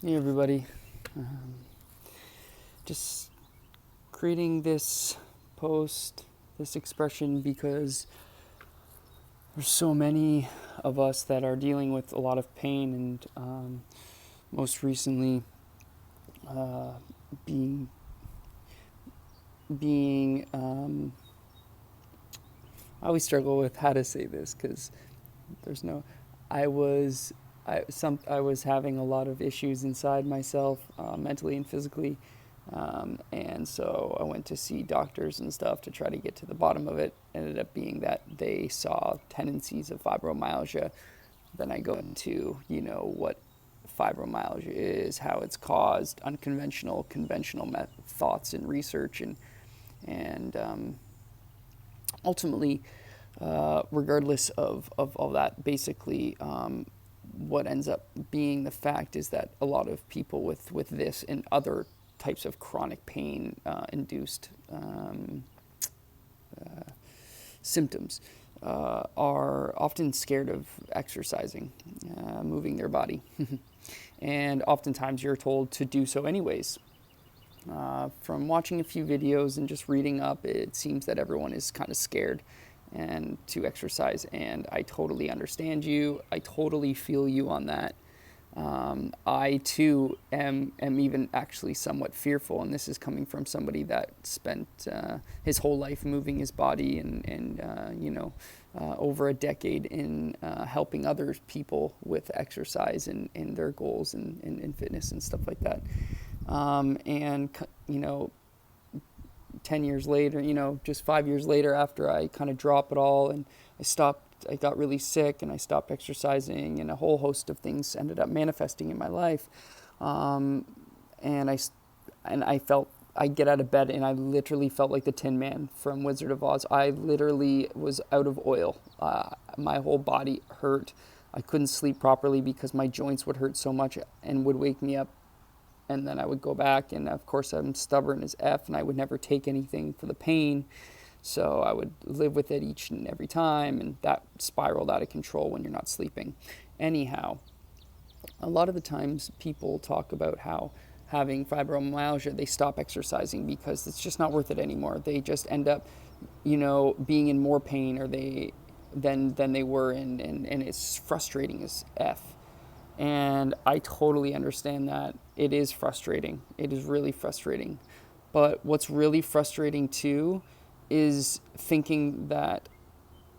Hey everybody, um, just creating this post, this expression because there's so many of us that are dealing with a lot of pain and most recently uh, being being I always struggle with how to say this because there's no I was I was having a lot of issues inside myself, mentally and physically. And so I went to see doctors and stuff to try to get to the bottom of it. Ended up being that they saw tendencies of fibromyalgia. Then I go into, what fibromyalgia is, how it's caused, unconventional, conventional thoughts and research, and ultimately, regardless of all that, basically, what ends up being the fact is that a lot of people with this and other types of chronic pain induced symptoms are often scared of exercising, moving their body. And oftentimes you're told to do so anyways. From watching a few videos and just reading up, it seems that everyone is kind of scared and to exercise. And I totally understand you. I totally feel you on that. I too am even actually somewhat fearful, and this is coming from somebody that spent his whole life moving his body and over a decade in helping other people with exercise and their goals and fitness and stuff like that. And 10 years later, just 5 years later, after I kind of drop it all and I got really sick and I stopped exercising, and a whole host of things ended up manifesting in my life. Um, and I felt, I get out of bed and I literally felt like the Tin Man from Wizard of Oz. I literally was out of oil. My whole body hurt. I couldn't sleep properly because my joints would hurt so much and would wake me up, and then I would go back, and of course I'm stubborn as F, and I would never take anything for the pain, so I would live with it each and every time, and that spiraled out of control when you're not sleeping. Anyhow, a lot of the times people talk about how having fibromyalgia, they stop exercising because it's just not worth it anymore. They just end up, being in more pain or than they were in, and it's frustrating as F. And I totally understand that. It is frustrating. It is really frustrating. But what's really frustrating too is thinking that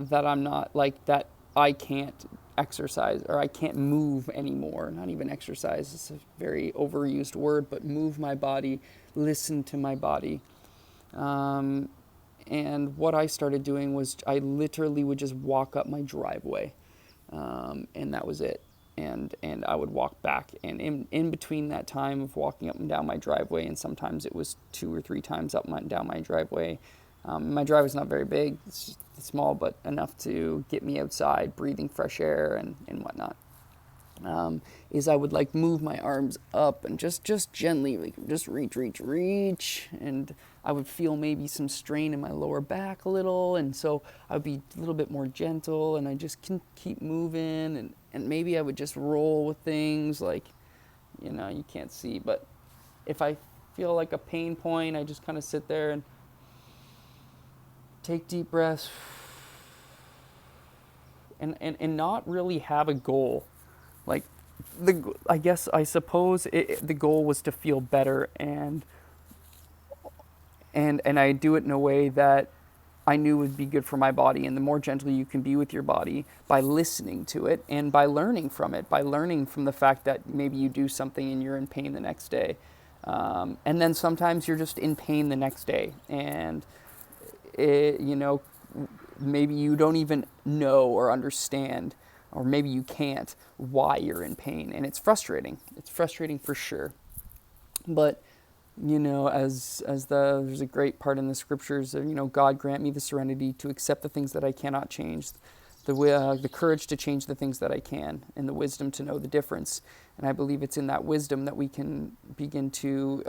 I'm not like that I can't exercise or I can't move anymore. Not even exercise. It's a very overused word, but move my body, listen to my body. Um, and what I started doing was I literally would just walk up my driveway, and that was it. And I would walk back, and in between that time of walking up and down my driveway, and sometimes it was 2 or 3 times up and down my driveway. My driveway's not very big; it's just small, but enough to get me outside, breathing fresh air and whatnot. Is I would like move my arms up and just gently, like just reach, and I would feel maybe some strain in my lower back a little, and so I would be a little bit more gentle, and I just can keep moving, and maybe I would just roll with things like, you can't see, but if I feel like a pain point, I just kind of sit there and take deep breaths and not really have a goal. Like I guess I suppose the goal was to feel better, and I do it in a way that I knew would be good for my body. And the more gentle you can be with your body by listening to it and by learning from it, by learning from the fact that maybe you do something and you're in pain the next day. And then sometimes you're just in pain the next day. And, it, you know, maybe you don't even know or understand, or maybe you can't, why you're in pain. And it's frustrating. It's frustrating for sure. But there's a great part in the scriptures of, God grant me the serenity to accept the things that I cannot change, the courage to change the things that I can, and the wisdom to know the difference. And I believe it's in that wisdom that we can begin to,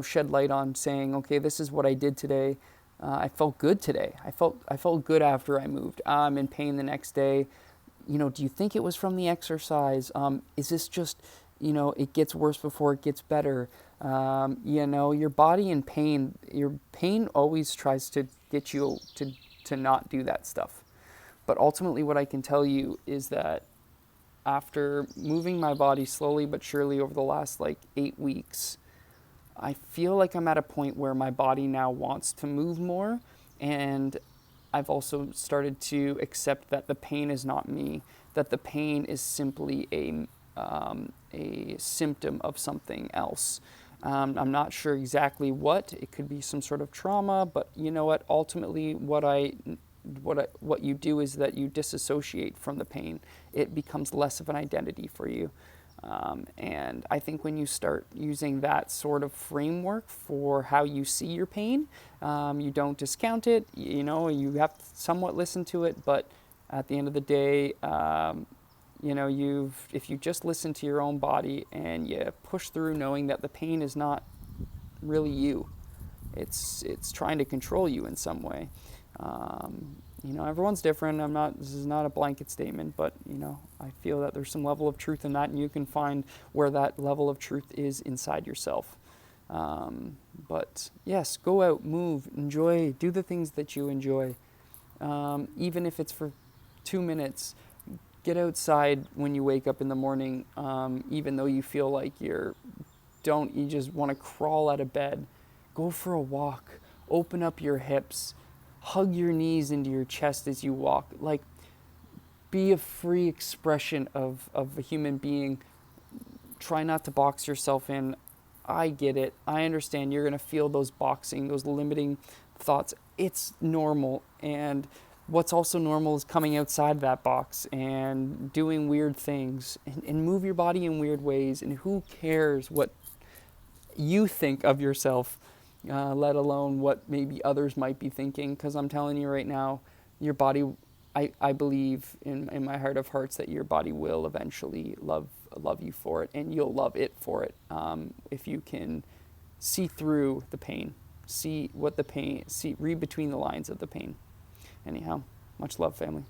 shed light on saying, okay, this is what I did today. I felt good today. I felt good after I moved. I'm in pain the next day. Do you think it was from the exercise? Is this just it gets worse before it gets better. Your body in pain, your pain always tries to get you to not do that stuff. But ultimately, what I can tell you is that after moving my body slowly but surely over the last like 8 weeks, I feel like I'm at a point where my body now wants to move more. And I've also started to accept that the pain is not me, that the pain is simply a symptom of something else. I'm not sure exactly what. It could be some sort of trauma, but you know what? Ultimately, what you do is that you disassociate from the pain. It becomes less of an identity for you. And I think when you start using that sort of framework for how you see your pain, you don't discount it. You have to somewhat listen to it, but at the end of the day, if you just listen to your own body and you push through knowing that the pain is not really you, it's trying to control you in some way. Everyone's different. This is not a blanket statement, but I feel that there's some level of truth in that, and you can find where that level of truth is inside yourself. But yes, go out, move, enjoy, do the things that you enjoy. Even if it's for 2 minutes, get outside when you wake up in the morning, even though you feel like you just want to crawl out of bed. Go for a walk, open up your hips, hug your knees into your chest as you walk. Like, be a free expression of a human being. Try not to box yourself in. I get it. I understand you're going to feel those those limiting thoughts. It's normal. And what's also normal is coming outside that box and doing weird things and move your body in weird ways. And who cares what you think of yourself, let alone what maybe others might be thinking? Because I'm telling you right now, your body, I believe in my heart of hearts that your body will eventually love you for it, and you'll love it for it, if you can see through the pain, read between the lines of the pain. Anyhow, much love, family.